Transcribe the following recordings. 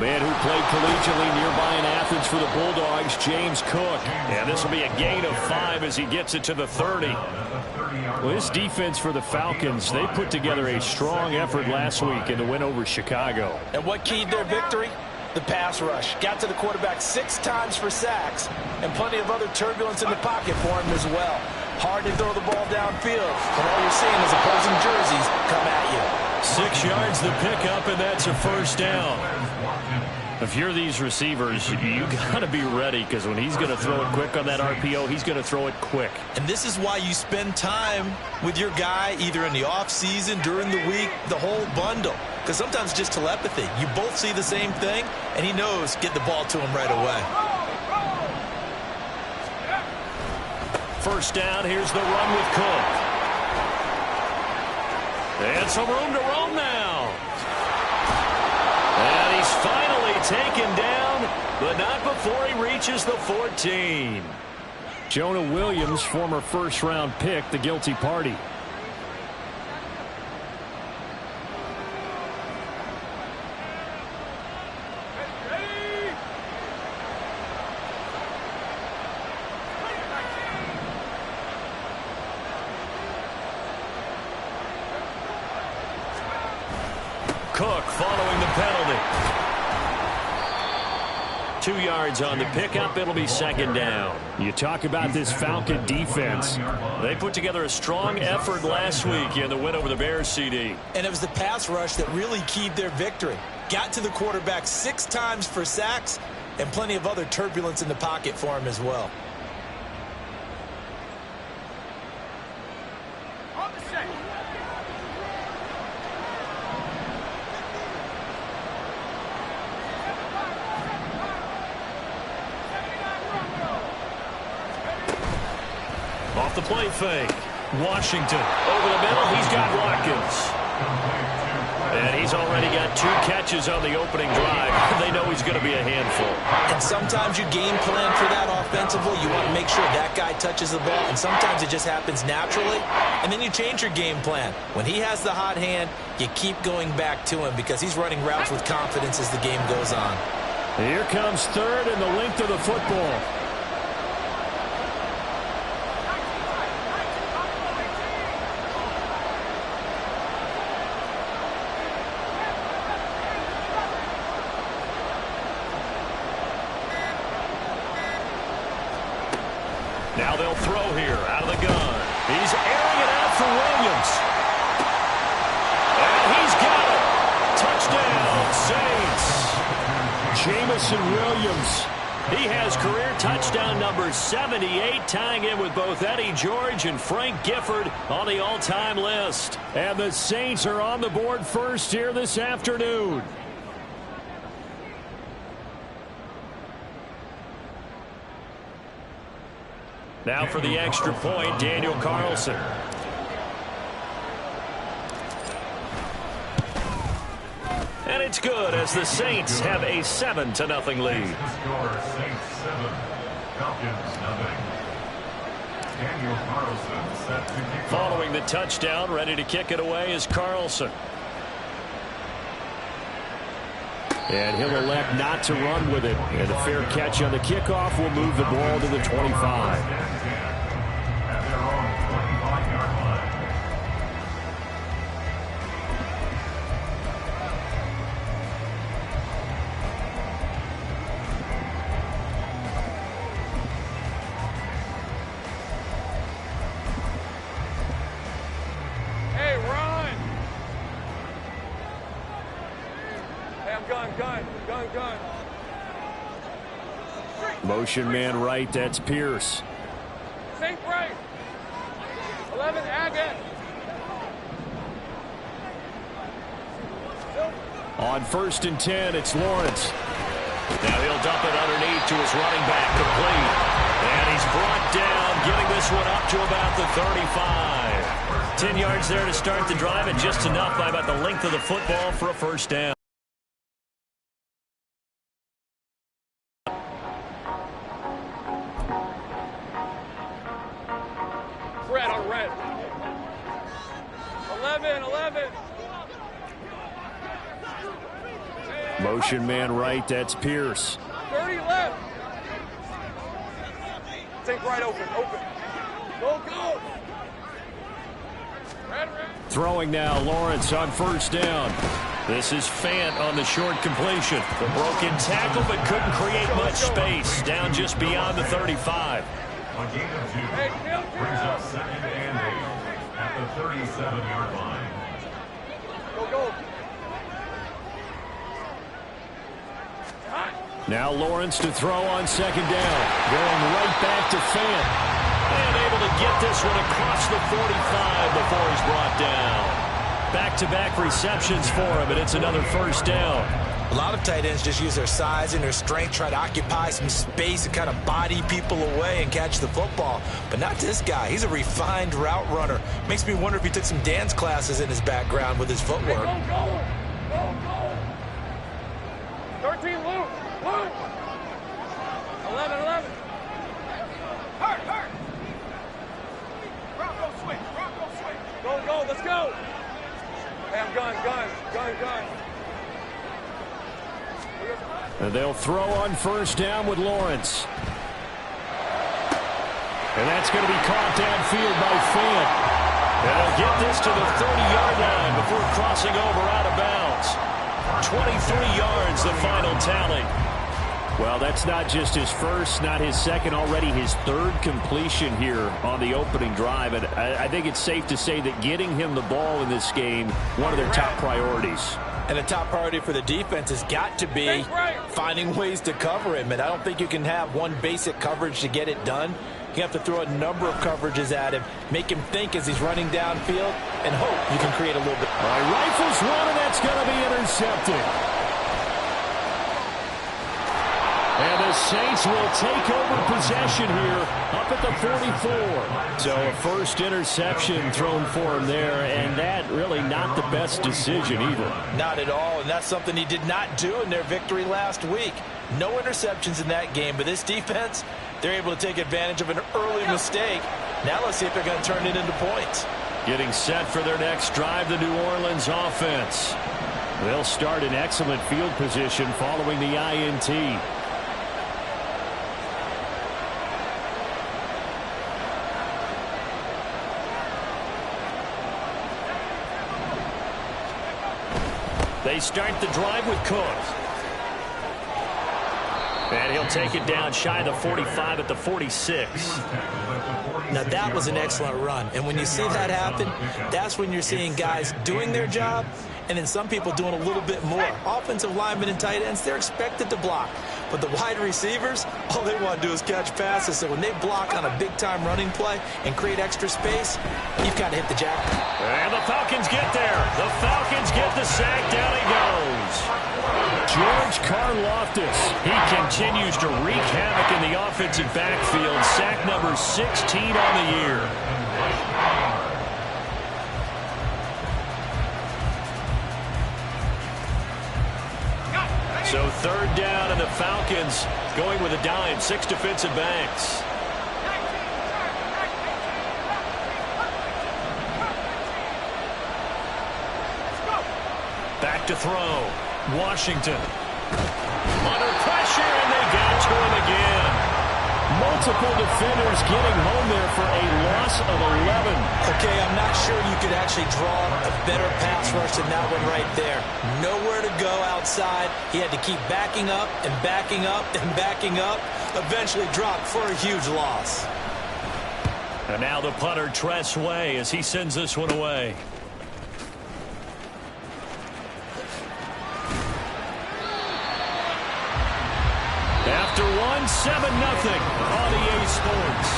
Man who played collegiately nearby in Athens for the Bulldogs, James Cook. And this will be a gain of 5 as he gets it to the 30. Well, this defense for the Falcons, they put together a strong effort last week in the win over Chicago. And what keyed their victory? The pass rush. Got to the quarterback 6 times for sacks, and plenty of other turbulence in the pocket for him as well. Hard to throw the ball downfield, and all you're seeing is opposing jerseys come at you. 6 yards the pickup, and that's a first down. If you're these receivers, you got to be ready, because when he's going to throw it quick on that RPO, he's going to throw it quick. And this is why you spend time with your guy either in the offseason, during the week, the whole bundle. Because sometimes just telepathy. You both see the same thing, and he knows get the ball to him right away. First down, here's the run with Cook. And some room to roam now. And he's finally taken down, but not before he reaches the 14. Jonah Williams, former first-round pick, the guilty party. Cook following the penalty. 2 yards on the pickup. It'll be second down. You talk about this Falcon defense. They put together a strong effort last week in the win over the Bears, CD. And it was the pass rush that really keyed their victory. Got to the quarterback 6 times for sacks, and plenty of other turbulence in the pocket for him as well. Off the play fake. Washington over the middle. He's got Watkins. And he's already got 2 catches on the opening drive. They know he's going to be a handful. And sometimes you game plan for that offensively. You want to make sure that guy touches the ball. And sometimes it just happens naturally. And then you change your game plan. When he has the hot hand, you keep going back to him because he's running routes with confidence as the game goes on. Here comes third and the length of the football. Now they'll throw here out of the gun. He's airing it out for Williams. And he's got it. Touchdown, Saints. Jamison Williams. He has career touchdown number 78, tying in with both Eddie George and Frank Gifford on the all-time list. And the Saints are on the board first here this afternoon. Now for the extra point, Daniel Carlson. And it's good as the Saints have a 7-0 lead. Following the touchdown, ready to kick it away is Carlson. And he'll elect not to run with it. And a fair catch on the kickoff will move the ball to the 25. Motion man right, that's Pierce. Sink right. 11, Agate. On 1st and 10, it's Lawrence. Now he'll dump it underneath to his running back, complete. And he's brought down, getting this one up to about the 35. 10 yards there to start the drive, and just enough by about the length of the football for a first down. Red on red. 11. Motion man right, that's Pierce. 30 left. Take right, open. Go. Red. Throwing now, Lawrence on first down. This is Fant on the short completion. The broken tackle, but couldn't create much space. Down just beyond the 35. A gain of 2 brings up 2nd and 8 at the 37-yard line. Go. Now Lawrence to throw on second down. Going right back to Fant. And able to get this one across the 45 before he's brought down. Back-to-back receptions for him, and it's another first down. A lot of tight ends just use their size and their strength, try to occupy some space and kind of body people away and catch the football. But not this guy. He's a refined route runner. Makes me wonder if he took some dance classes in his background with his footwork. Go. 13 loop. 11. Hurt. Bronco switch. Go. Let's go. Hey, I'm gun. And they'll throw on first down with Lawrence. And that's going to be caught downfield by Fant. And they'll get this to the 30-yard line before crossing over out of bounds. 23 yards, the final tally. Well, that's not just his first, not his second, already his third completion here on the opening drive. And I think it's safe to say that getting him the ball in this game, one of their top priorities. And the top priority for the defense has got to be finding ways to cover him. And I don't think you can have one basic coverage to get it done. You have to throw a number of coverages at him, make him think as he's running downfield, and hope you can create a little bit. All right, rifles one, and that's going to be intercepted. And the Saints will take over possession here up at the 44. So a first interception thrown for him there, and that really not the best decision either. Not at all, and that's something he did not do in their victory last week. No interceptions in that game, but this defense, they're able to take advantage of an early mistake. Now let's see if they're going to turn it into points. Getting set for their next drive, the New Orleans offense. They'll start in excellent field position following the INT. They start the drive with Cook. And he'll take it down shy of the 45 at the 46. Now, that was an excellent run. And when you see that happen, that's when you're seeing guys doing their job and then some people doing a little bit more. Offensive linemen and tight ends, they're expected to block. But the wide receivers, all they want to do is catch passes. So when they block on a big-time running play and create extra space, you've got to hit the jackpot. And the Falcons get there. The Falcons get the sack. Down he goes. George Karlaftis. He continues to wreak havoc in the offensive backfield. Sack number 16 on the year. So third down, and the Falcons going with a dime. 6 defensive backs. Back to throw. Washington. Under pressure, and they got to him again. Multiple defenders getting home there for a loss of 11. Okay, I'm not sure you could actually draw a better pass rush than that one right there. Nowhere to go outside. He had to keep backing up and backing up and backing up. Eventually dropped for a huge loss. And now the punter, Tress Way, as he sends this one away. After one, 7-0 on EA Sports.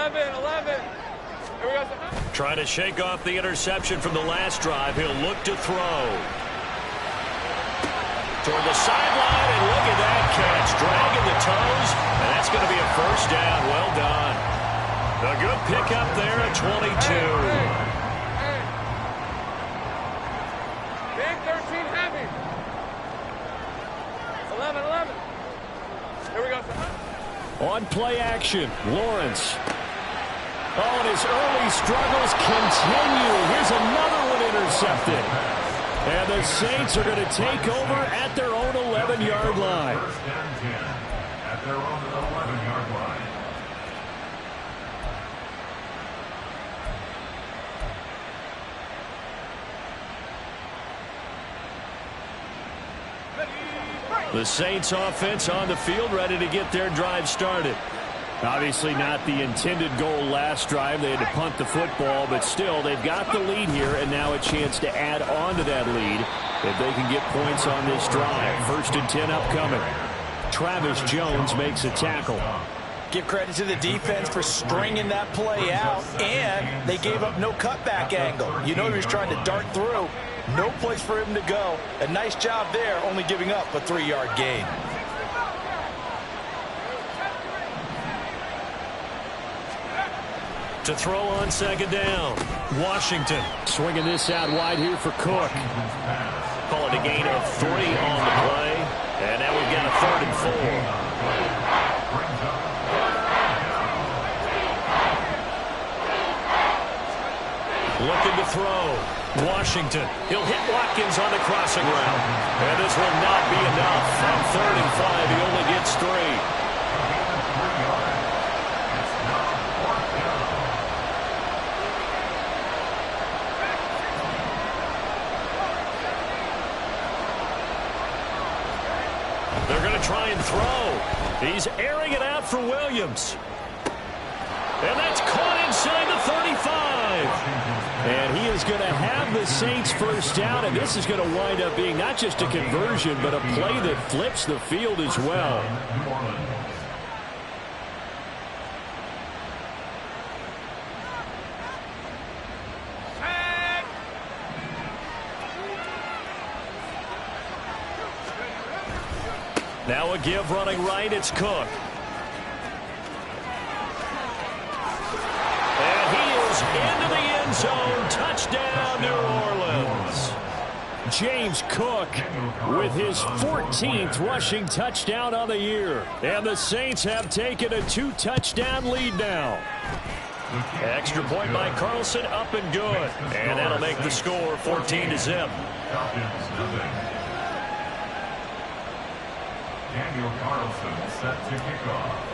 11. Here we go. Trying to shake off the interception from the last drive. He'll look to throw. Toward the sideline, and look at that catch. Dragging the toes, and that's going to be a first down. Well done. A good pickup there at 22. Big 13 heavy. 11. Here we go. On play action, Lawrence. Oh, and his early struggles continue. Here's another one intercepted. And the Saints are going to take over at their own 11-yard line. First and 10 at their own 11-yard line. The Saints offense on the field, ready to get their drive started. Obviously not the intended goal last drive. They had to punt the football, but still they've got the lead here, and now a chance to add on to that lead if they can get points on this drive. First and 10 upcoming. Travis Jones makes a tackle. Give credit to the defense for stringing that play out, and they gave up no cutback angle. You know he was trying to dart through. No place for him to go. A nice job there, only giving up a 3-yard gain. To throw on second down. Washington swinging this out wide here for Cook. Call it a gain of 3 on the play. And now we've got a 3rd and 4. Looking to throw. Washington. He'll hit Watkins on the crossing route. And this will not be enough. On 3rd and 5, he only gets 3. They're going to try and throw. He's airing it out for Williams. And that's caught inside the 35. And he is going to have the Saints first down, and this is going to wind up being not just a conversion, but a play that flips the field as well. Now a give running right, it's Cook. And he is into the end zone. Touchdown, New Orleans. James Cook with his 14th rushing touchdown on the year. And the Saints have taken a 2-touchdown lead now. Extra point by Carlson, up and good. And that'll make the score 14-0. Daniel Carlson set to kick off.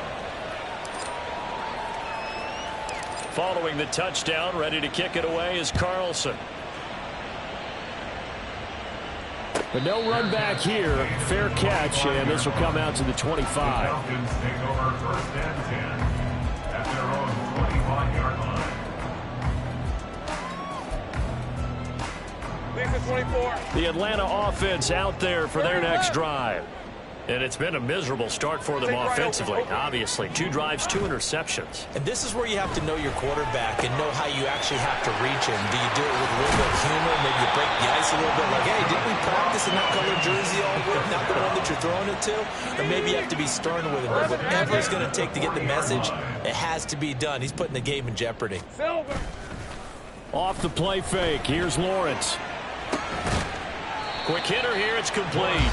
Following the touchdown, ready to kick it away is Carlson. But no run back here. Fair catch, and this will come out to the 25. The Falcons take over 1st and 10 at their own 21-yard line. Lisa 24. The Atlanta offense out there for their next drive. And it's been a miserable start for them offensively. Obviously, 2 drives, 2 interceptions. And this is where you have to know your quarterback and know how you actually have to reach him. Do you do it with a little bit of humor? Maybe you break the ice a little bit like, hey, didn't we practice in that color jersey all week? Not the one that you're throwing it to? Or maybe you have to be stern with him. But whatever it's going to take to get the message, it has to be done. He's putting the game in jeopardy. Silver. Off the play fake, here's Lawrence. Quick hitter here, it's complete.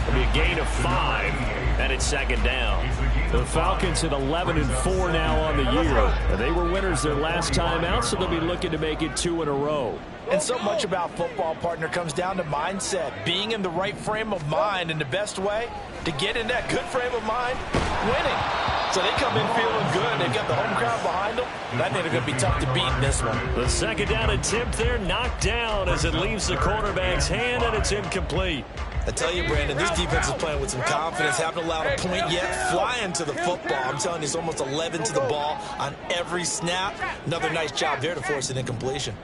It'll be a gain of 5, and it's 2nd down. The Falcons at 11-4 now on the year. They were winners their last time out, so they'll be looking to make it 2 in a row. And so much about football, partner, comes down to mindset. Being in the right frame of mind, and the best way to get in that good frame of mind, winning. So they come in feeling good. They've got the home crowd behind them. That ain't going to be tough to beat in this one. The 2nd down attempt there knocked down as it leaves the quarterback's hand, and it's incomplete. I tell you, Brandon, this defense is playing with some confidence. Haven't allowed a point yet. Flying to the football. I'm telling you, it's almost 11 to the ball on every snap. Another nice job there to force an incompletion.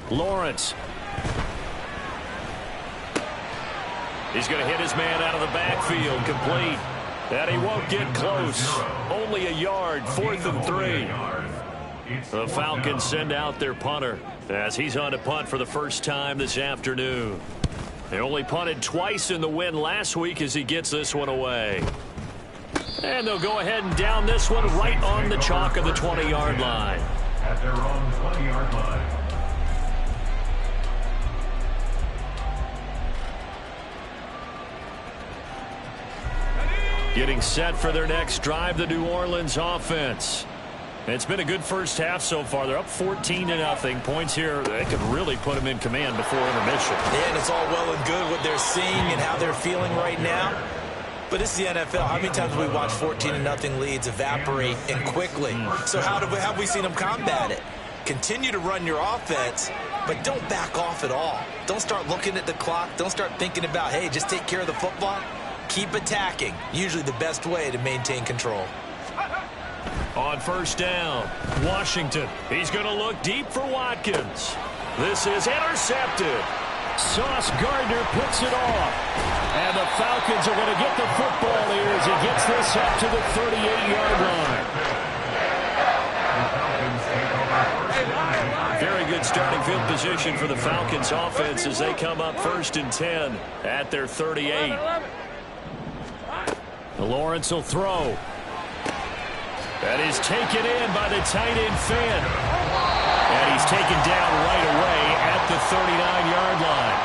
Lawrence. He's going to hit his man out of the backfield. Complete. And he won't get close. Only a yard, 4th and 3. The Falcons send out their punter as he's on to punt for the first time this afternoon. They only punted twice in the win last week as he gets this one away. And they'll go ahead and down this one right on the chalk of the 20-yard line. At their own 20-yard line. Getting set for their next drive, the New Orleans offense. It's been a good first half so far. They're up 14-0. Points here, they could really put them in command before intermission. Yeah, and it's all well and good what they're seeing and how they're feeling right now. But it's the NFL. How many times have we watched 14-0 leads evaporate and quickly? So how have we seen them combat it? Continue to run your offense, but don't back off at all. Don't start looking at the clock. Don't start thinking about, hey, just take care of the football. Keep attacking. Usually the best way to maintain control. On first down, Washington. He's going to look deep for Watkins. This is intercepted. Sauce Gardner puts it off. And the Falcons are going to get the football here as he gets this up to the 38-yard line. Very good starting field position for the Falcons offense as they come up 1st and 10 at their 38. Lawrence will throw. That is taken in by the tight end Finn. And he's taken down right away at the 39-yard line.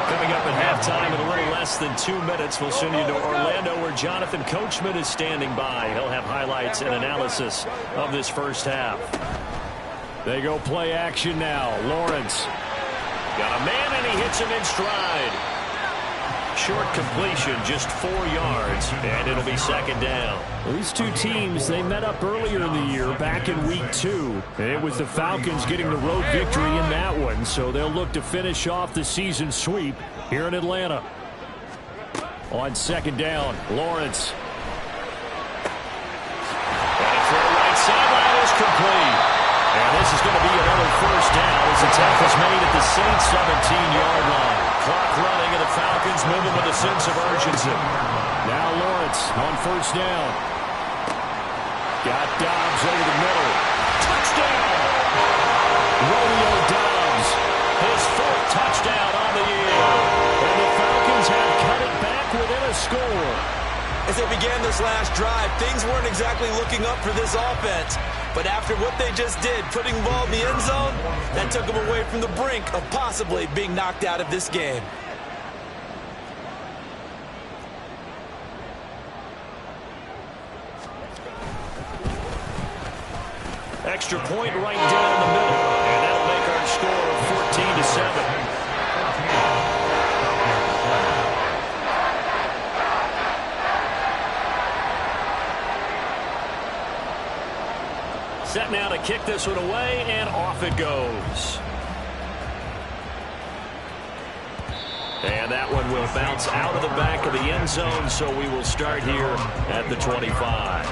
Coming up at halftime in a little less than 2 minutes, we'll send you to Orlando where Jonathan Coachman is standing by. He'll have highlights and analysis of this first half. They go play action now. Lawrence got a man and he hits him in stride. Short completion, just 4 yards, and it'll be 2nd down. These two teams, they met up earlier in the year, back in week 2. And it was the Falcons getting the road victory in that one, so they'll look to finish off the season sweep here in Atlanta. On 2nd down, Lawrence. And for the right sideline is complete. And this is going to be another first down as the tackle's made at the Saints' 17-yard line. Clock running and the Falcons moving with a sense of urgency. Now Lawrence on first down. Got Dobbs over the middle. Touchdown! Romeo Dobbs, his 4th touchdown on the year. And the Falcons have cut it back within a score. As they began this last drive, things weren't exactly looking up for this offense. But after what they just did, putting the ball in the end zone, that took them away from the brink of possibly being knocked out of this game. Extra point right down the middle. And that'll make our score 14-7. Set now to kick this one away, and off it goes. And that one will bounce out of the back of the end zone, so we will start here at the 25.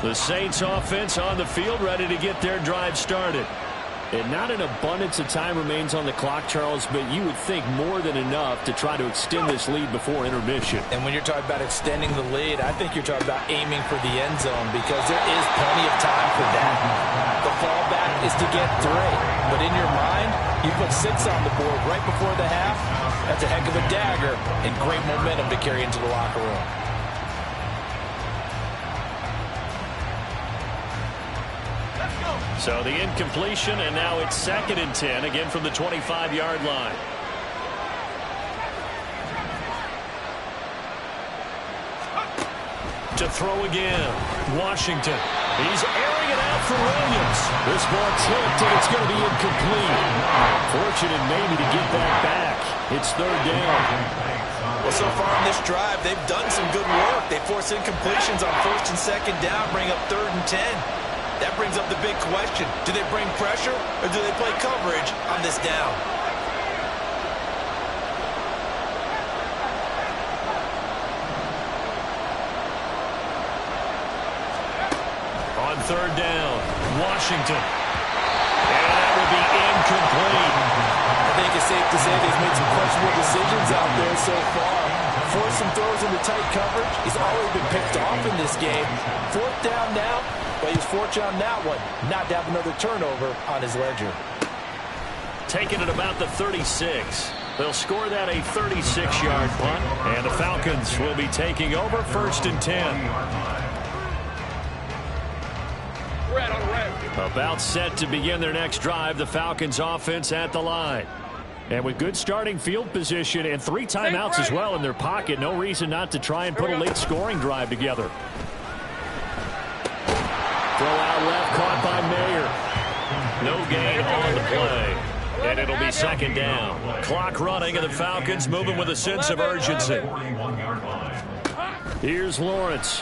The Saints offense on the field, ready to get their drive started. And not an abundance of time remains on the clock, Charles, but you would think more than enough to try to extend this lead before intermission. And when you're talking about extending the lead, I think you're talking about aiming for the end zone because there is plenty of time for that. The fallback is to get 3. But in your mind, you put 6 on the board right before the half. That's a heck of a dagger and great momentum to carry into the locker room. So the incompletion, and now it's 2nd and 10, again from the 25-yard line. To throw again, Washington. He's airing it out for Williams. This ball tipped, and it's going to be incomplete. Fortunate maybe to get that back. It's 3rd down. Well, so far on this drive, they've done some good work. They force incompletions on 1st and 2nd down, bring up 3rd and 10. That brings up the big question. Do they bring pressure or do they play coverage on this down? third down. Washington. And that will be incomplete. I think it's safe to say they've made some questionable decisions out there so far. Forced some throws into tight coverage. He's already been picked off in this game. Fourth down now, but he's fortunate on that one not to have another turnover on his ledger. Taking it about the 36. They'll score that a 36-yard punt, and the Falcons will be taking over 1st and 10. About set to begin their next drive, the Falcons offense at the line. And with good starting field position and 3 timeouts as well in their pocket, no reason not to try and put a late scoring drive together. Throw out left, caught by Mayer. No gain on the play. And it'll be 2nd down. Clock running, and the Falcons moving with a sense of urgency. Here's Lawrence.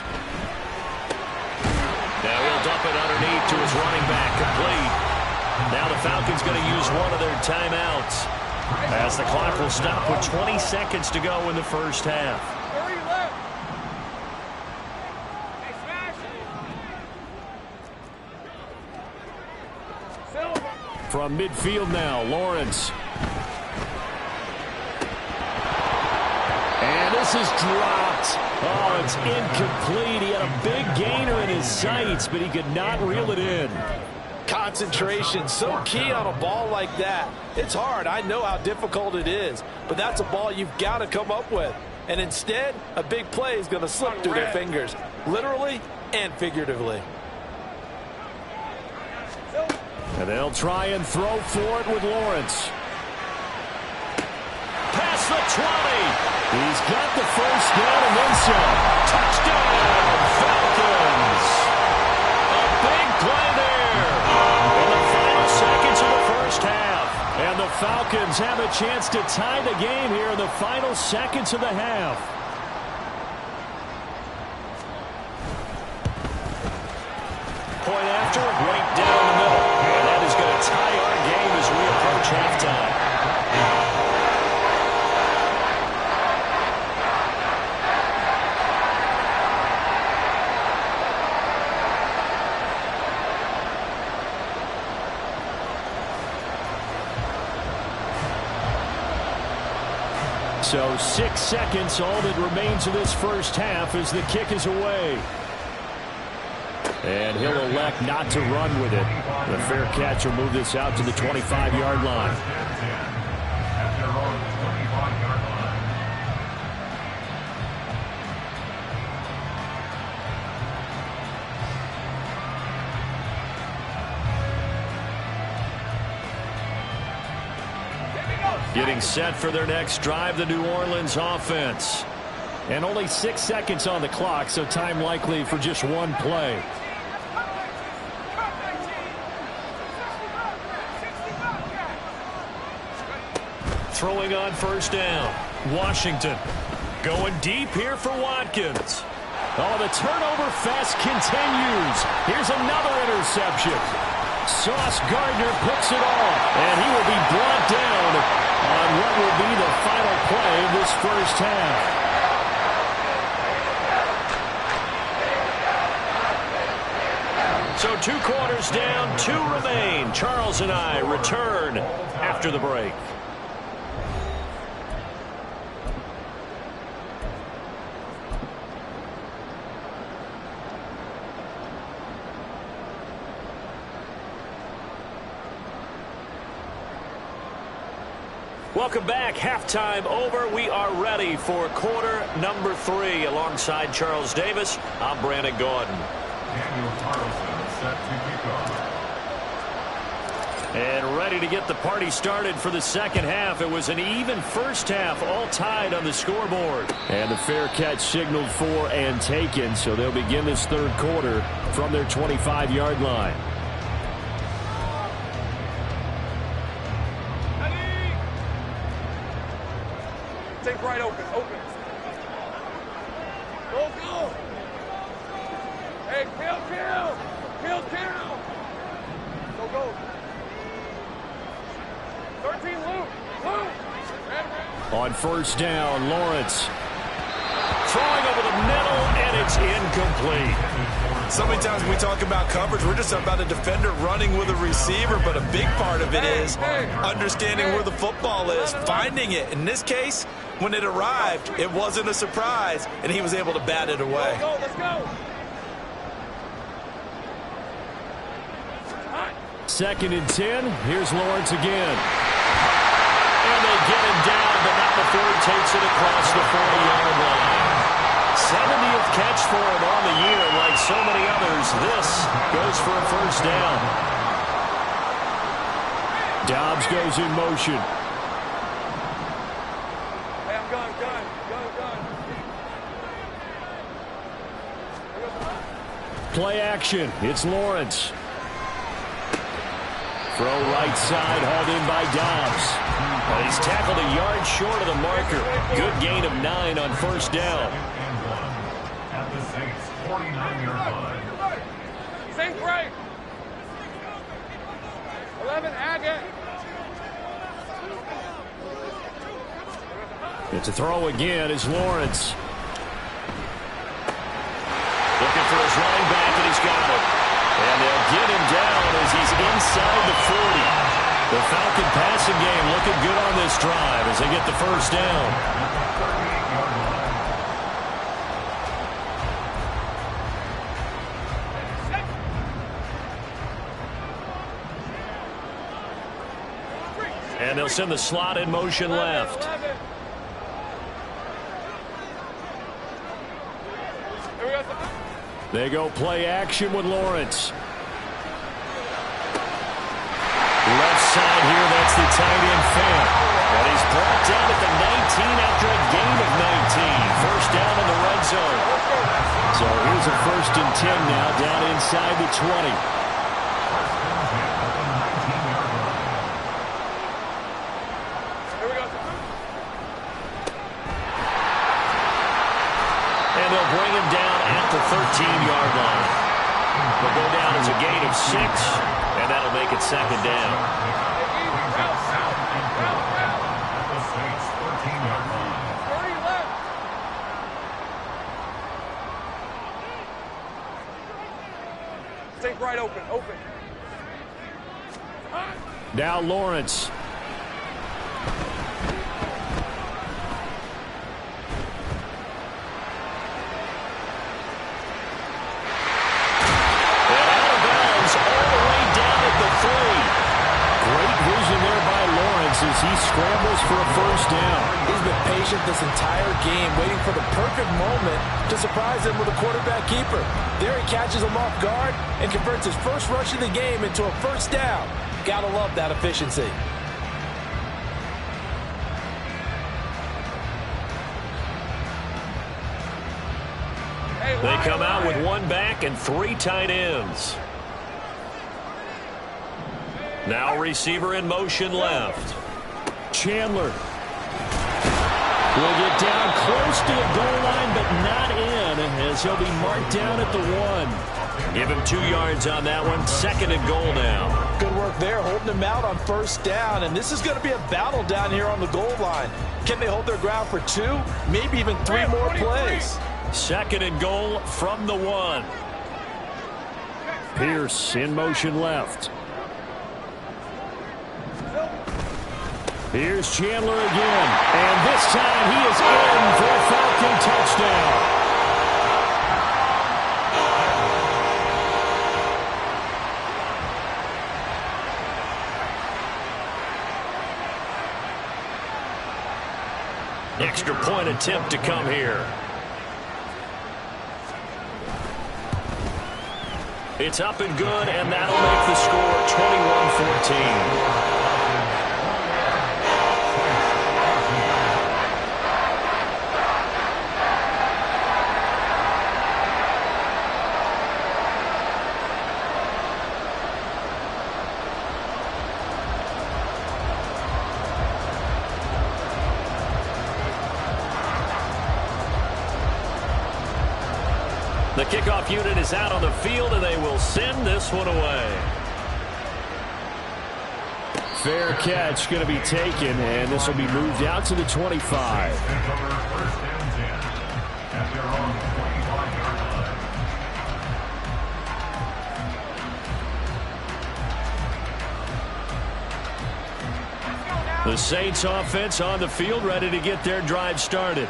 Now he'll dump it underneath to his running back, complete. Now the Falcons going to use one of their timeouts, as the clock will stop with 20 seconds to go in the first half. From midfield now, Lawrence. And this is dropped. Oh, it's incomplete. He had a big gainer in his sights, but he could not reel it in. Concentration, so key on a ball like that. It's hard. I know how difficult it is, but that's a ball you've got to come up with. And instead, a big play is going to slip through their fingers, literally and figuratively. And they'll try and throw for it with Lawrence. Past the 20. He's got the first down and then some. Touchdown, Falcons. A big play there. In the final seconds of the first half. And the Falcons have a chance to tie the game here in the final seconds of the half. Point after, right down the middle. And that is going to tie our game as we approach halftime. So 6 seconds, all that remains of this first half as the kick is away. And he'll elect not to run with it. The fair catch will move this out to the 25-yard line. Getting set for their next drive, the New Orleans offense. And only 6 seconds on the clock, so time likely for just one play. Throwing on first down. Washington going deep here for Watkins. Oh, the turnover fest continues. Here's another interception. Sauce Gardner puts it on, and he will be brought down on what will be the final play of this first half. So 2 quarters down, 2 remain. Charles and I return after the break. Welcome back. Halftime over. We are ready for quarter number 3. Alongside Charles Davis, I'm Brandon Gordon. And ready to get the party started for the second half. It was an even first half, all tied on the scoreboard. And the fair catch signaled for and taken, so they'll begin this third quarter from their 25-yard line. Take right, open. Go. Hey, kill. Go. 13, Luke. On first down, Lawrence throwing over the middle, and it's incomplete. So many times when we talk about coverage, we're just about a defender running with a receiver, but a big part of it is understanding where the football is, finding it. In this case, when it arrived, it wasn't a surprise, and he was able to bat it away. Let's go. 2nd and 10. Here's Lawrence again. And they get him down, but not before he takes it across the 40-yard line. 70th catch for him on the year. Like so many others, this goes for a first down. Dobbs goes in motion. Hey, I'm gun. Play action. It's Lawrence. Throw right side, hauled in by Dobbs. But he's tackled a yard short of the marker. Good gain of 9 on first down. At the Saints' 49-yard line. Saints break. 11, Agate. It's a throw again as Lawrence. Looking for his running back, and he's got it. And they'll get him down as he's inside the 40. The Falcon passing game looking good on this drive as they get the first down. And they'll send the slot in motion left. They go play action with Lawrence. Left side here, that's the tight end Fant. And he's brought down at the 19 after a gain of 19. First down in the red zone. So here's a 1st and 10 now, down inside the 20. And they'll bring him down at the 13-yard line. They'll go down as a gain of 6, and that'll make it 2nd down. Take right open. Now Lawrence. As he scrambles for a first down. He's been patient this entire game, waiting for the perfect moment to surprise him with a quarterback keeper. There he catches him off guard and converts his first rush of the game into a first down. Gotta love that efficiency. They come out with 1 back and 3 tight ends. Now receiver in motion left. Chandler will get down close to the goal line, but not in, as he'll be marked down at the 1. Give him 2 yards on that one. 2nd and goal now. Good work there, holding him out on first down, and this is going to be a battle down here on the goal line. Can they hold their ground for 2, maybe even 3 more plays? 2nd and goal from the 1. Pierce in motion left. Here's Chandler again, and this time he is in for a Falcon touchdown. Extra point attempt to come here. It's up and good, and that'll make the score 21-14. The kickoff unit is out on the field, and they will send this one away. Fair catch going to be taken, and this will be moved out to the 25. The Saints offense on the field, ready to get their drive started.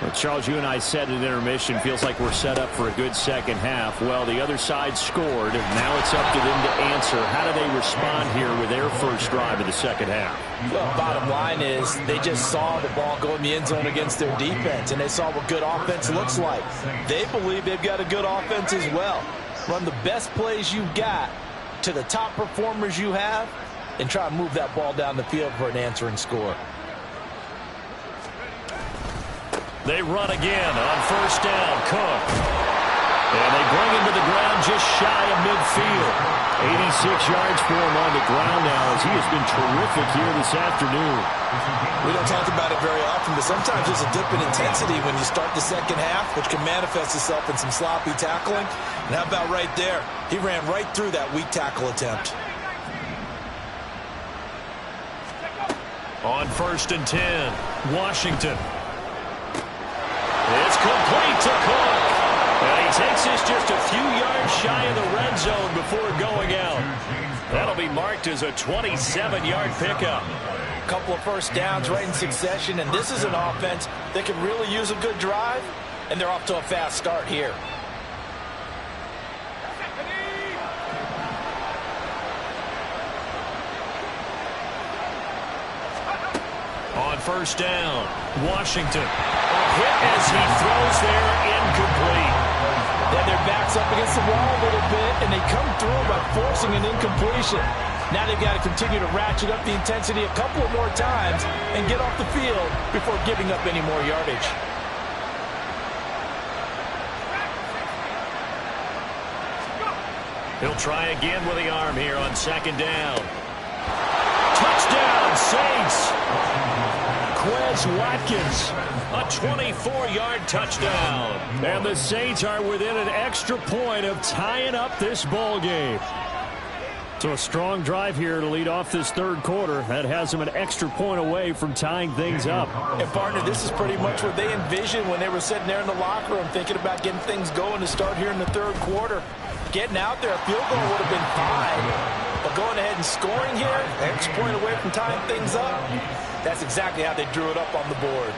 Well, Charles, you and I said at intermission, feels like we're set up for a good second half. Well, the other side scored. Now it's up to them to answer. How do they respond here with their first drive of the second half? Well, bottom line is they just saw the ball go in the end zone against their defense, and they saw what good offense looks like. They believe they've got a good offense as well. Run the best plays you've got to the top performers you have, and try to move that ball down the field for an answering score. They run again on first down. Cook. And they bring him to the ground just shy of midfield. 86 yards for him on the ground now as he has been terrific here this afternoon. We don't talk about it very often, but sometimes there's a dip in intensity when you start the second half, which can manifest itself in some sloppy tackling. And how about right there? He ran right through that weak tackle attempt. On first and 10, Washington. It's complete to Cook. And he takes this just a few yards shy of the red zone before going out. That'll be marked as a 27-yard pickup. A couple of first downs right in succession, and this is an offense that can really use a good drive, and they're off to a fast start here. On first down, Washington. A hit as he throws there, incomplete. Then their back's up against the wall a little bit, and they come through by forcing an incompletion. Now they've got to continue to ratchet up the intensity a couple of more times and get off the field before giving up any more yardage. He'll try again with the arm here on second down. Touchdown, Saints! Quez Watkins, a 24-yard touchdown. And the Saints are within an extra point of tying up this ball game. So a strong drive here to lead off this third quarter. That has them an extra point away from tying things up. And, partner, this is pretty much what they envisioned when they were sitting there in the locker room thinking about getting things going to start here in the third quarter. Getting out there, a field goal would have been fine. But going ahead and scoring here, extra point away from tying things up, that's exactly how they drew it up on the board.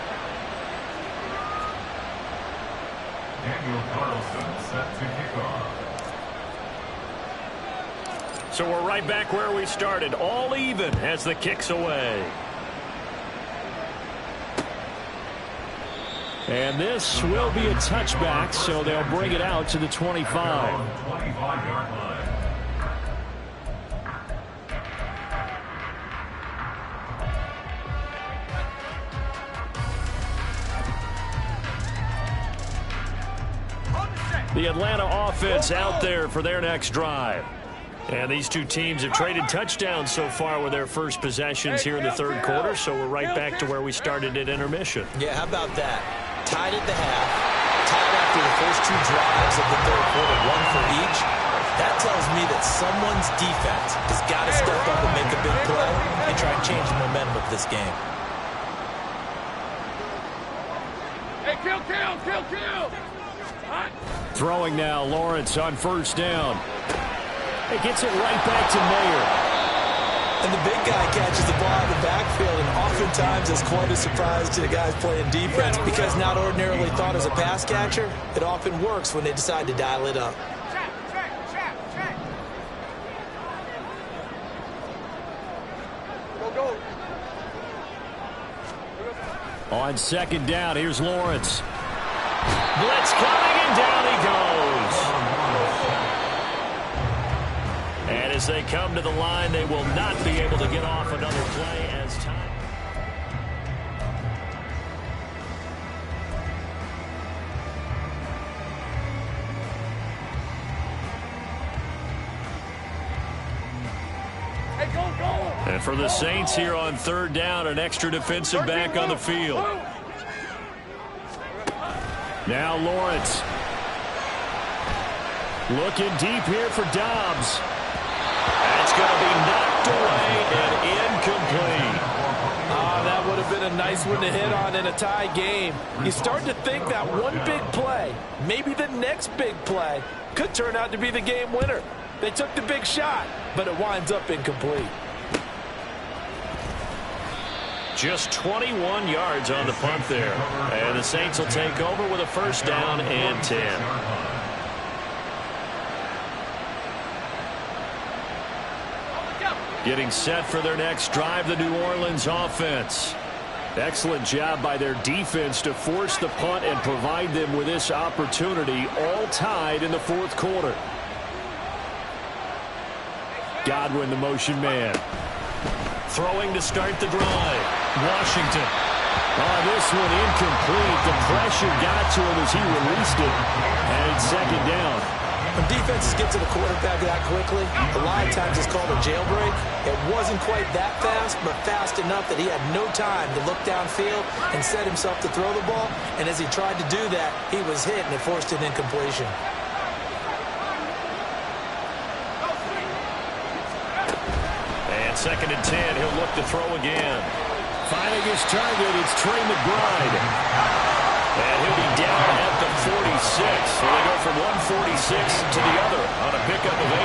Daniel Carlson set to kick off. So we're right back where we started, all even as the kick's away. And this will be a touchback, so they'll bring it out to the 25. 25-yard line. The Atlanta offense out there for their next drive. And these two teams have traded touchdowns so far with their first possessions here in the third quarter, so we're right back to where we started at intermission. Yeah, how about that? Tied at the half, tied after the first two drives of the third quarter, one for each. That tells me that someone's defense has got to step up and make a big play and try and change the momentum of this game. Hey, kill! Throwing now, Lawrence on first down. It gets it right back to Mayer. And the big guy catches the ball in the backfield, and oftentimes it's quite a surprise to the guys playing defense because not ordinarily thought as a pass catcher, it often works when they decide to dial it up. Go. On second down, here's Lawrence. Blitz coming, and down he goes. And as they come to the line, they will not be able to get off another play as time. Hey, go! And for the Saints here on third down, an extra defensive back on the field. Now Lawrence. Looking deep here for Dobbs. That's going to be knocked away and incomplete. That would have been a nice one to hit on in a tie game. You start to think that one big play, maybe the next big play, could turn out to be the game winner. They took the big shot, but it winds up incomplete. Just 21 yards on the punt there. And the Saints will take over with a first down and 10. Getting set for their next drive, the New Orleans offense. Excellent job by their defense to force the punt and provide them with this opportunity, all tied in the fourth quarter. Godwin, the motion man. Throwing to start the drive. Washington. Oh, this one incomplete. The pressure got to him as he released it. And it's second down. When defenses get to the quarterback that quickly, a lot of times it's called a jailbreak. It wasn't quite that fast, but fast enough that he had no time to look downfield and set himself to throw the ball. And as he tried to do that, he was hit, and it forced an incompletion. And second and 10, he'll look to throw again. Finding his target, it's Trey McBride. And he'll be down at the 46. So they go from 146 to the other on a pickup of 8.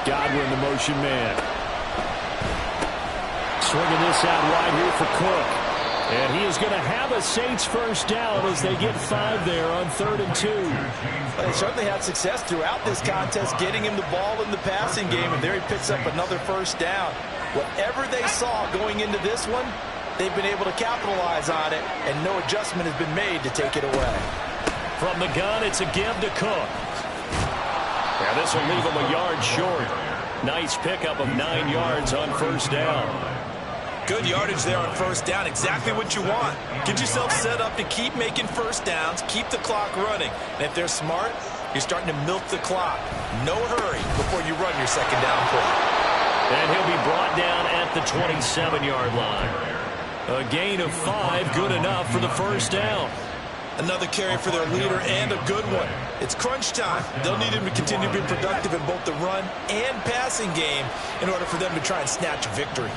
Godwin, the motion man. Swinging this out wide here for Cook. And he is going to have a Saints first down as they get 5 there on 3rd and 2. They certainly had success throughout this contest, getting him the ball in the passing game, and there he picks up another first down. Whatever they saw going into this one, they've been able to capitalize on it, and no adjustment has been made to take it away. From the gun, it's a give to Cook. Yeah, this will leave him a yard short. Nice pickup of 9 yards on first down. Good yardage there on first down. Exactly what you want. Get yourself set up to keep making first downs, keep the clock running. And if they're smart, you're starting to milk the clock. No hurry before you run your second down play. And he'll be brought down at the 27-yard line. A gain of 5, good enough for the first down. Another carry for their leader, and a good one. It's crunch time. They'll need him to continue to be productive in both the run and passing game in order for them to try and snatch a victory.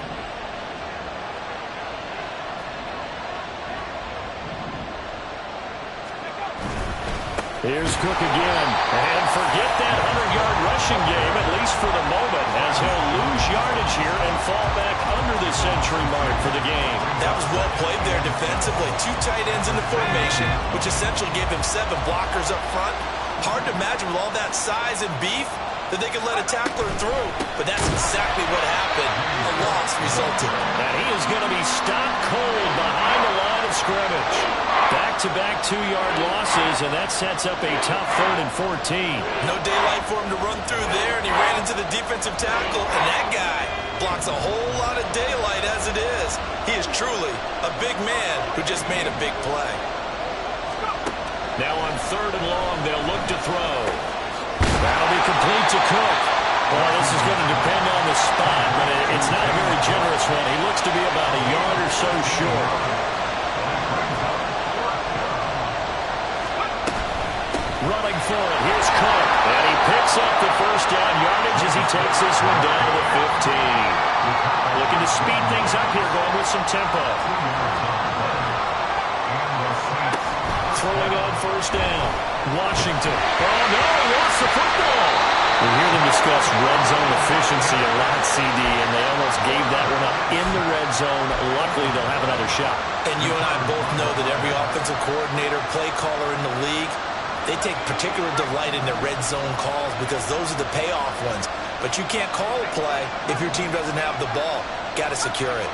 Here's Cook again. And forget that 100-yard rushing game, at least for the moment, as he'll lose yardage here and fall back under the century mark for the game. That was well played there defensively. 2 tight ends in the formation, which essentially gave him 7 blockers up front. Hard to imagine with all that size and beef that they could let a tackler through. But that's exactly what happened. A loss resulted. And he is going to be stopped cold behind the line of scrimmage. Back-to-back 2-yard losses, and that sets up a tough 3rd and 14. No daylight for him to run through there, and he ran into the defensive tackle, and that guy blocks a whole lot of daylight as it is. He is truly a big man who just made a big play. Now on 3rd and long, they'll look to throw. That'll be complete to Cook. Well, this is going to depend on the spot, but it's not a very generous one. He looks to be about a yard or so short. Running for it, here's Cook. And he picks up the first down yardage as he takes this one down to the 15. Looking to speed things up here, going with some tempo. Throwing on first down. Washington. Oh, no, he lost the football. We hear them discuss red zone efficiency a lot, CD, and they almost gave that one up in the red zone. Luckily, they'll have another shot. And you and I both know that every offensive coordinator, play caller in the league, they take particular delight in their red zone calls because those are the payoff ones. But you can't call a play if your team doesn't have the ball. Got to secure it.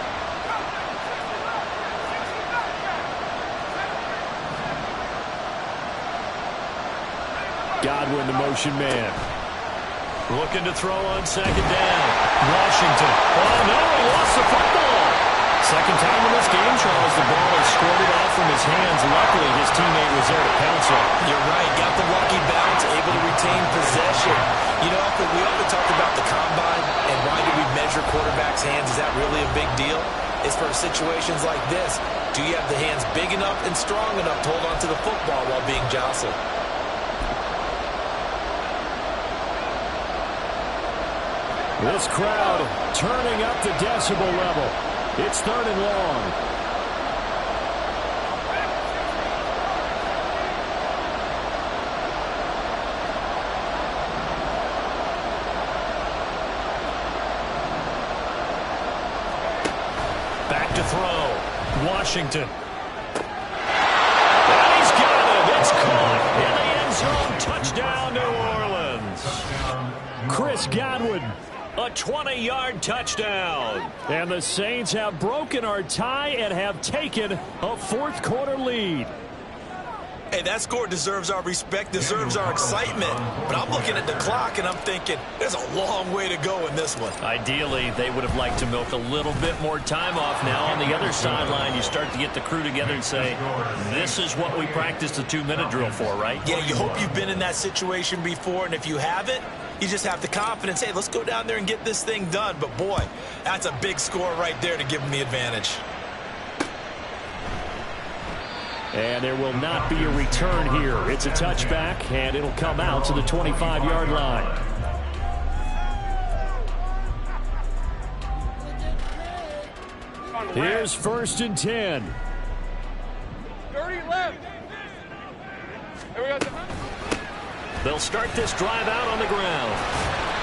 Godwin, the motion man. Looking to throw on second down. Washington. Oh, no, he lost the football. Second time in this game, Charles, the ball is squirted out from his hands. Luckily, his teammate was there to pounce on. You're right. Got the lucky bounce, able to retain possession. You know, we often talk about the combine and why do we measure quarterbacks' hands? Is that really a big deal? It's for situations like this. Do you have the hands big enough and strong enough to hold on to the football while being jostled? This crowd turning up the decibel level. It's 3rd and long. to throw. Washington. And he's got him. It's caught in the end zone. Touchdown, New Orleans. Chris Godwin, a 20-yard touchdown. And the Saints have broken our tie and have taken a fourth-quarter lead. Hey, that score deserves our respect, deserves our excitement. But I'm looking at the clock, and I'm thinking there's a long way to go in this one. Ideally, they would have liked to milk a little bit more time off. Now, on the other sideline, you start to get the crew together and say, this is what we practiced the 2-minute drill for, right? Yeah, you hope you've been in that situation before, and if you haven't, you just have the confidence, hey, let's go down there and get this thing done. But, boy, that's a big score right there to give them the advantage. And there will not be a return here. It's a touchback, and it'll come out to the 25-yard line. Here's 1st and 10. 30 left. Here we go. They'll start this drive out on the ground.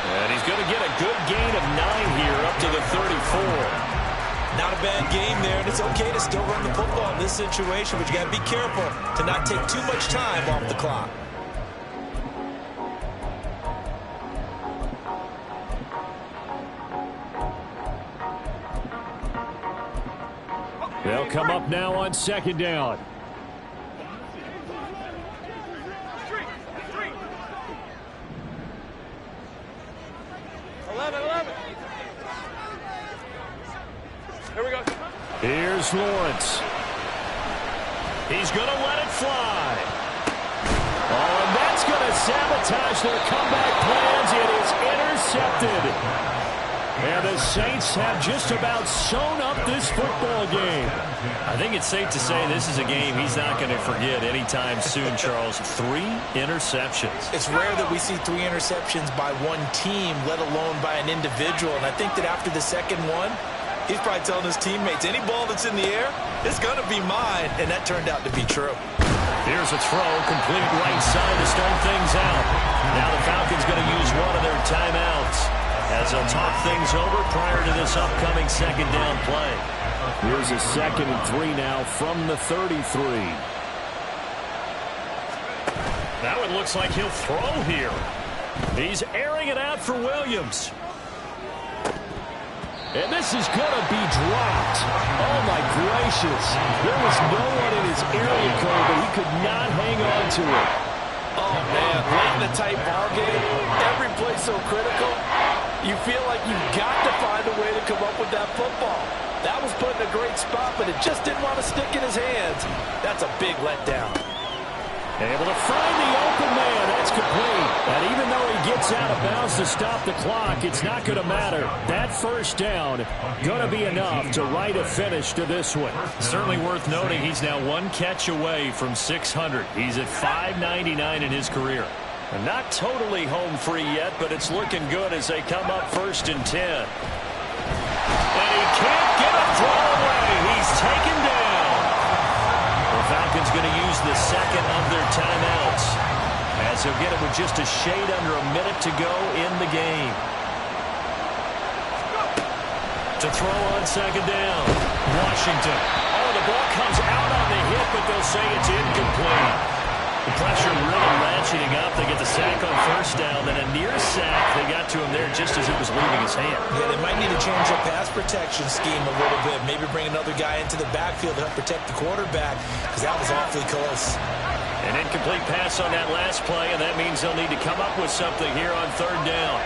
And he's going to get a good gain of 9 here up to the 34. Not a bad game there, and it's okay to still run the football in this situation, but you got to be careful to not take too much time off the clock. They'll come up now on 2nd down. Here we go. Here's Lawrence. He's going to let it fly. Oh, and that's going to sabotage their comeback plans. It is intercepted. And the Saints have just about sewn up this football game. I think it's safe to say this is a game he's not going to forget anytime soon, Charles. 3 interceptions. It's rare that we see 3 interceptions by one team, let alone by an individual. And I think that after the second one, he's probably telling his teammates, any ball that's in the air, it's going to be mine. And that turned out to be true. Here's a throw, complete right side to start things out. Now the Falcons going to use one of their timeouts as they'll talk things over prior to this upcoming 2nd down play. Here's a 2nd and 3 now from the 33. Now it looks like he'll throw here. He's airing it out for Williams. And this is going to be dropped. Oh, my gracious. There was no one in his area code, but he could not hang on to it. Oh, man, late in a tight ball game, every play so critical, you feel like you've got to find a way to come up with that football. That was put in a great spot, but it just didn't want to stick in his hands. That's a big letdown. Able to find the open man. That's complete. And even though he gets out of bounds to stop the clock, it's not going to matter. That 1st down going to be enough to write a finish to this one. Certainly worth noting he's now 1 catch away from 600. He's at 599 in his career. And not totally home free yet, but it's looking good as they come up 1st and 10. And he can't get a throw away. He's taken down. The Falcons going to use the 2nd of their timeouts as they'll get it with just a shade under a minute to go in the game. To throw on 2nd down, Washington. Oh, the ball comes out on the hit, but they'll say it's incomplete. The pressure really ratcheting up. They get the sack on 1st down, then a near sack. They got to him there just as it was leaving his hand. Yeah, they might need to change their pass protection scheme a little bit. Maybe bring another guy into the backfield to help protect the quarterback, because that was awfully close. An incomplete pass on that last play, and that means they'll need to come up with something here on 3rd down.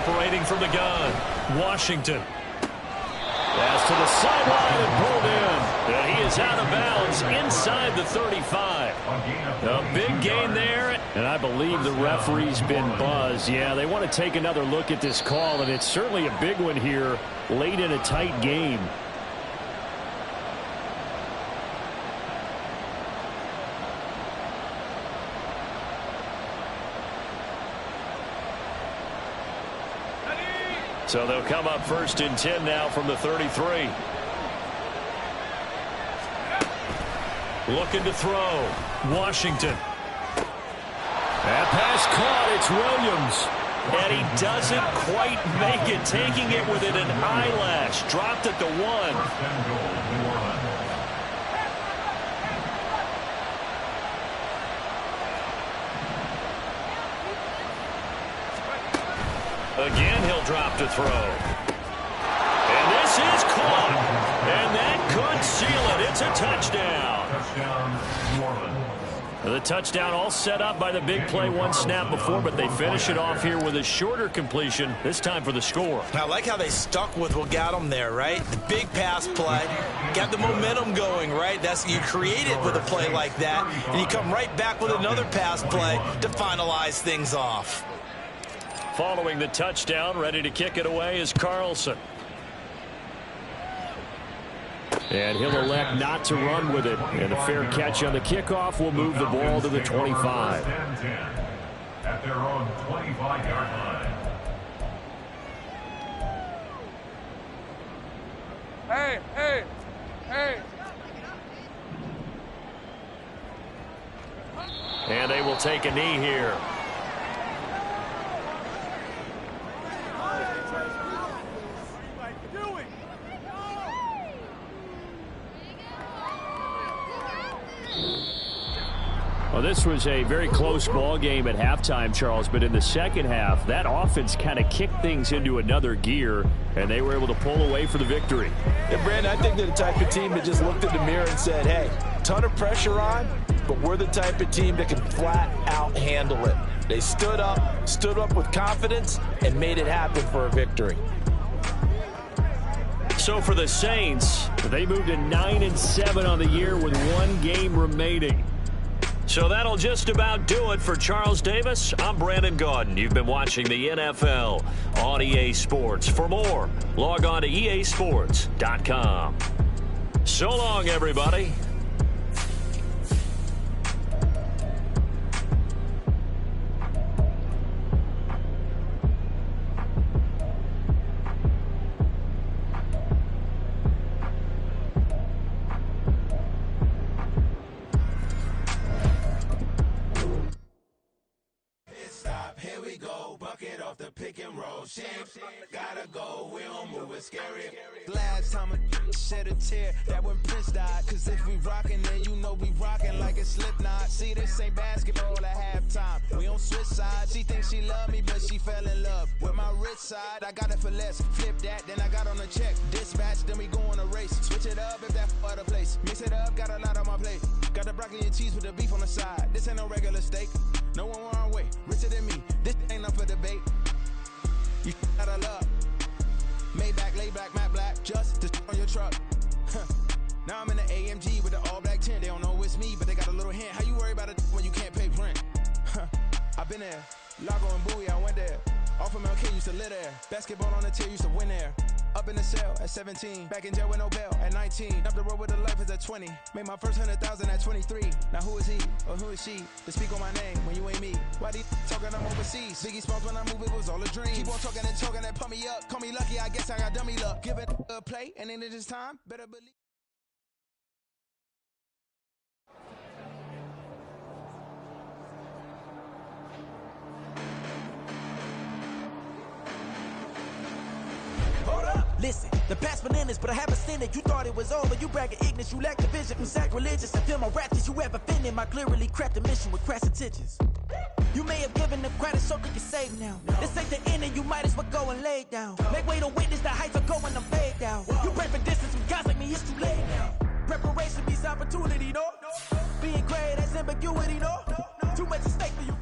Operating from the gun, Washington. Pass to the sideline and pulled in. And he is out of bounds inside the 35. A big gain there. And I believe the referee's been buzzed. Yeah, they want to take another look at this call, and it's certainly a big one here late in a tight game. So they'll come up 1st and 10 now from the 33. Looking to throw. Washington. That pass caught. It's Williams. And he doesn't quite make it, taking it within an eyelash. Dropped at the 1. Again, he'll drop to throw. And this is caught. And that could seal it. It's a touchdown. Touchdown, New Orleans. The touchdown all set up by the big play one snap before, but they finish it off here with a shorter completion, this time for the score. I like how they stuck with what got them there, right? The big pass play, got the momentum going, right? You create it with a play like that, and you come right back with another pass play to finalize things off. Following the touchdown, ready to kick it away is Carlson. And he'll elect not to run with it. And a fair catch on the kickoff will move the ball to the 25. At their own 25-yard line. Hey, hey, hey. And they will take a knee here. Well, this was a very close ball game at halftime, Charles, but in the second half, that offense kind of kicked things into another gear, and they were able to pull away for the victory. And, Brandon, I think they're the type of team that just looked in the mirror and said, hey, ton of pressure on, but we're the type of team that can flat out handle it. They stood up with confidence, and made it happen for a victory. So for the Saints, they moved to 9-7 on the year with one game remaining. So that'll just about do it for Charles Davis. I'm Brandon Gaudin. You've been watching the NFL on EA Sports. For more, log on to easports.com. So long, everybody. Gotta go, we don't move it scary. Last time I shed a tear, that when Prince died. Cause if we rockin', then you know we rockin' like a Slipknot. See, this ain't basketball at halftime. We don't switch sides. She thinks she love me, but she fell in love with my rich side. I got it for less. Flip that, then I got on a check. Dispatch, then we go on a race. Switch it up if that other place. Mix it up, got a lot on my plate. Got the broccoli and cheese with the beef on the side. This ain't no regular steak. No one wrong way. Richer than me. This ain't up for debate. You out of luck. Maybach, lay back, matte black, just to on your truck. Now I'm in the AMG with the all black tint. They don't know it's me, but they got a little hint. How you worry about it when you can't pay rent? I've been there. Lago and Bowie, I went there. Off of MLK, used to live there. Basketball on the tier, used to win there. Up in the cell at 17. Back in jail with no bail at 19. Up the road with the life is at 20. Made my first 100,000 at 23. Now who is he or who is she to speak on my name when you ain't me? Why they talking I'm overseas? Biggie Smalls when I move, it was all a dream. Keep on talking and pump me up. Call me lucky, I guess I got dummy luck. Give it a play, and then it is time. Better believe. Listen, the past bananas, but I haven't seen it. You thought it was over, you bragging ignorance, you lack the vision from sacrilegious. I feel my raptors, you have offended my clearly crafted mission with crass intentions. You may have given them credit so they can save now. This ain't the end and you might as well go and lay down. Make way to witness the heights are going, I'm fade down. You pray for distance with guys like me, it's too late now. Preparation beats opportunity, no? Being great, that's ambiguity, no? Too much at stake for you.